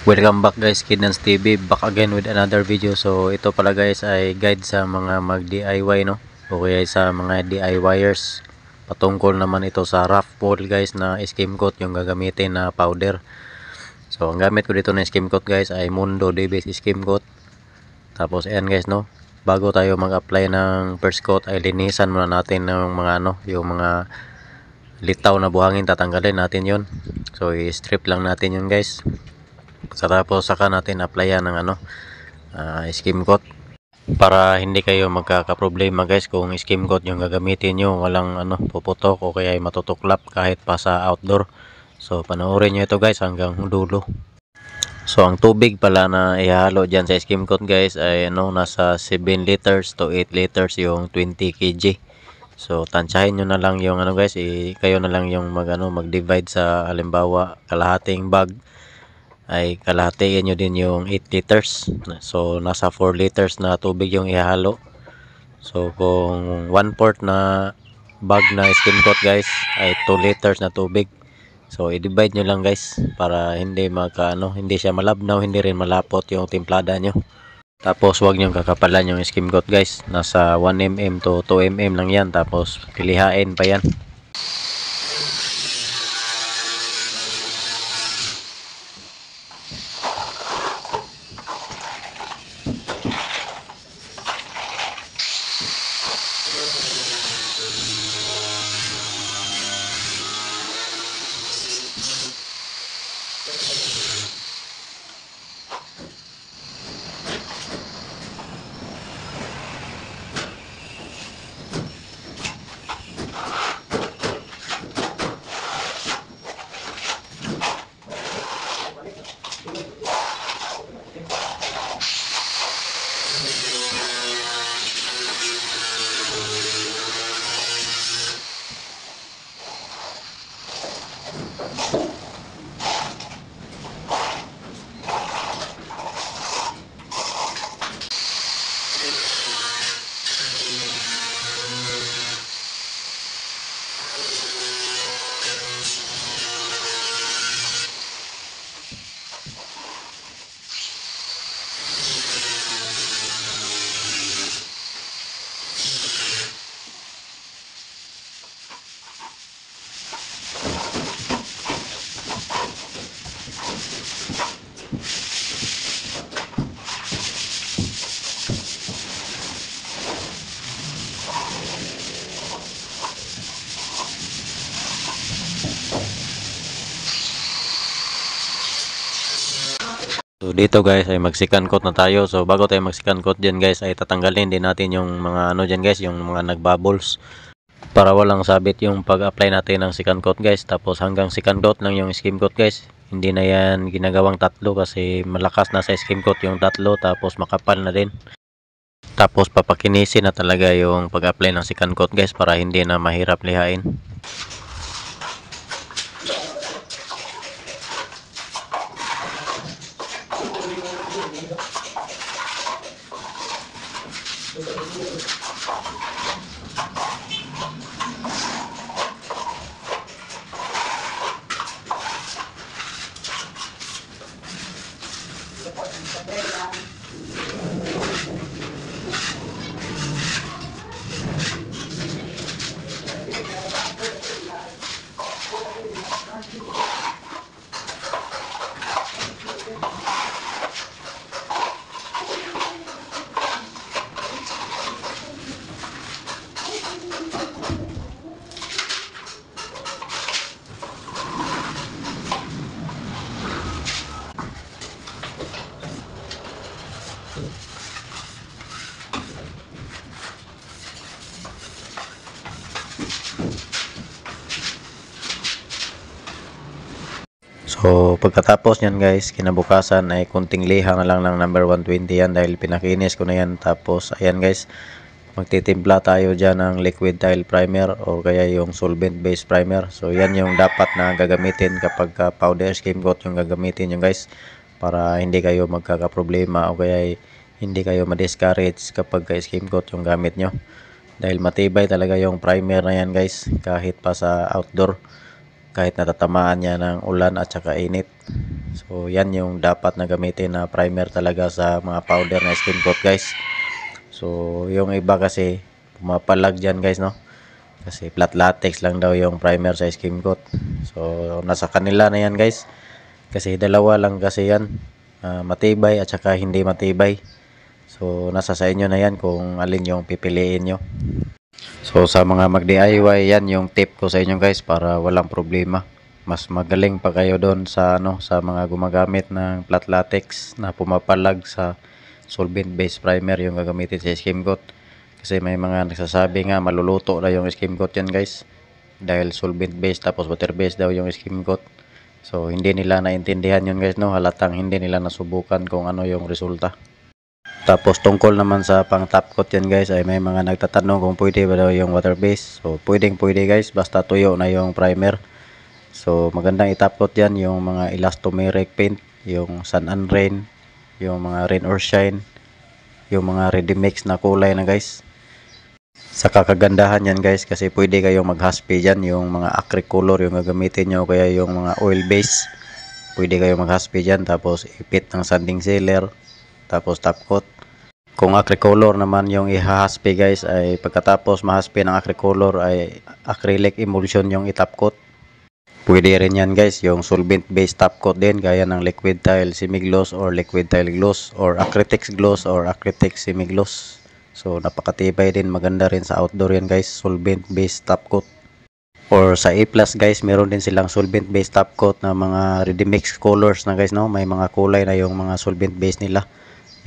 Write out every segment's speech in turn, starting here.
Welcome back guys, Kidnans TV, back again with another video. So ito pala guys ay guide sa mga mag DIY, no, o kaya sa mga DIYers. Patungkol naman ito sa rough wool guys na skim coat yung gagamitin na powder. So ang gamit ko dito na skim coat guys ay Mundo DBS skim coat. Tapos ayan guys, no, bago tayo mag-apply ng first coat ay linisan muna natin ng mga yung mga litaw na buhangin, tatanggalin natin yon. So i-strip lang natin yun guys. Tapos saka natin applyan ng skim coat para hindi kayo magkakaproblema guys kung skim coat yung gagamitin nyo, walang puputok o kaya matutuklap kahit pa sa outdoor. So panoorin nyo ito guys hanggang dulo. So ang tubig pala na ihalo dyan sa skim coat guys ay nasa 7 liters to 8 liters yung 20 kg. So tansyahin nyo na lang yung guys, kayo na lang yung mag-divide sa halimbawa kalahating bag ay kalahatiin nyo din yung 8 liters. So nasa 4 liters na tubig yung ihalo. So kung 1/4 na bag na skim coat guys ay 2 liters na tubig. So i-divide nyo lang guys para hindi hindi siya malabnaw, hindi rin malapot yung timplada nyo. Tapos huwag nyo kakapalan yung skim coat guys, nasa 1 mm to 2 mm lang yan, tapos pilihain pa yan. So dito guys ay mag-second coat na tayo. So bago tayo mag-second coat diyan guys ay tatanggalin din natin yung mga diyan guys, yung mga nagbubbles para walang sabit yung pag-apply natin ng second coat guys. Tapos hanggang second coat lang yung skim coat guys. Hindi na yan ginagawang tatlo kasi malakas na sa skim coat yung tatlo, tapos makapal na din. Tapos papakinisin na talaga yung pag-apply ng second coat guys para hindi na mahirap lihain. So pagkatapos nyan guys, kinabukasan ay kunting liha na lang ng number 120 yan dahil pinakinis ko na yan. Tapos ayan guys, magtitimpla tayo dyan ng liquid tile primer o kaya yung solvent based primer. So yan yung dapat na gagamitin kapag powder skim coat yung gagamitin nyo guys, para hindi kayo magkakaproblema o kaya hindi kayo ma-discourage kapag skim coat yung gamit nyo. Dahil matibay talaga yung primer na yan guys, kahit pa sa outdoor, kahit natatamaan niya ng ulan at saka init. So yan yung dapat na gamitin na primer talaga sa mga powder na skim coat guys. So yung iba kasi pumapalag dyan guys, no, kasi flat latex lang daw yung primer sa skim coat. So nasa kanila na yan guys, kasi dalawa lang kasi yan, matibay at saka hindi matibay. So nasa sa inyo na yan kung alin yung pipiliin nyo. So sa mga mag DIY, yan yung tip ko sa inyo guys para walang problema. Mas magaling pa kayo doon sa sa mga gumagamit ng flat latex na pumapalag sa solvent based primer yung gagamitin sa skim coat. Kasi may mga nagsasabi nga maluluto na yung skim coat yan guys, dahil solvent based tapos water based daw yung skim coat. So hindi nila naintindihan yun guys, no, halatang hindi nila nasubukan kung ano yung resulta. Tapos tungkol naman sa pang top coat yan guys, ay may mga nagtatanong kung pwede ba daw yung water base. So pwede guys, basta tuyo na yung primer. So magandang i-top coat yan yung mga elastomeric paint, yung sun and rain, yung mga rain or shine, yung mga ready mix na kulay na guys. Sa kakagandahan yan guys, kasi pwede kayong mag-haspi dyan, yung mga acrylic color yung gagamitin nyo, kaya yung mga oil base pwede kayong mag-haspi dyan, tapos ipit ng sanding sealer, tapos top coat. Kung acrylic color naman yung ihahaspi guys, ay pagkatapos mahaspi ng acrylic color ay acrylic emulsion yung i-top coat. Pwede rin yan guys, yung solvent based top coat din, gaya ng liquid tile semi-gloss or liquid tile gloss or acrylic gloss or acrylic semi-gloss. So napakatibay din, maganda rin sa outdoor yan guys, solvent based top coat. Or sa A+ guys, meron din silang solvent based top coat na mga ready mix colors na guys, no, may mga kulay na yung mga solvent base nila.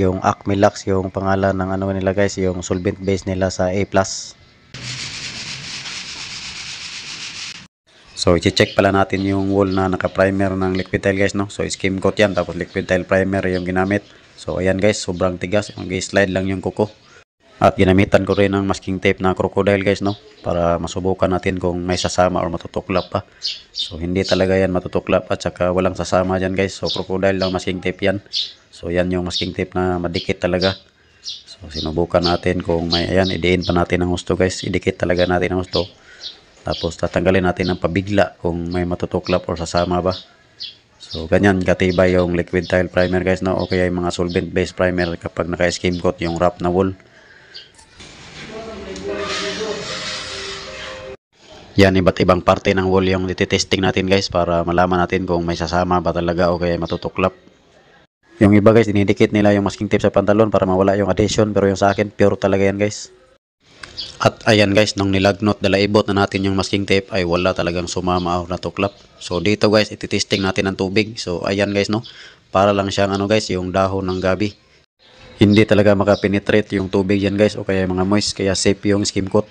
Yung Acme Lux yung pangalan ng ano nila guys, yung solvent base nila sa A+. So i-check pala natin yung wall na naka-primer ng liquid tile guys, no. So skim coat yan, tapos liquid tile primer yung ginamit. So ayan guys, sobrang tigas, yung slide lang yung kuko. At ginamitan ko rin ng masking tape na crocodile guys, no, para masubukan natin kung may sasama or matutuklap pa. So hindi talaga yan matutuklap at saka walang sasama dyan guys. So crocodile lang masking tape yan. So yan yung masking tape na madikit talaga. So sinubukan natin kung may, ayan, idiin pa natin ang gusto guys, idikit talaga natin ang gusto. Tapos tatanggalin natin ang pabigla kung may matutuklap or sasama ba. So ganyan katibay yung liquid tile primer guys, no, o kaya yung mga solvent based primer kapag naka-skim coat yung wrap na wall. Yan, iba't ibang parte ng wall yung dititesting natin guys, para malaman natin kung may sasama ba talaga o kaya matutuklap. Yung iba guys, dinidikit nila yung masking tape sa pantalon para mawala yung adhesion, pero yung sa akin pure talaga yan guys. At ayan guys, nung nilagnot dalaibot na natin yung masking tape ay wala talagang sumama o natuklap. So dito guys, ititesting natin ang tubig. So ayan guys, no, para lang siyang ano guys, yung dahon ng gabi. Hindi talaga makapenetrate yung tubig yan guys, o kaya mga moist, kaya safe yung skim coat.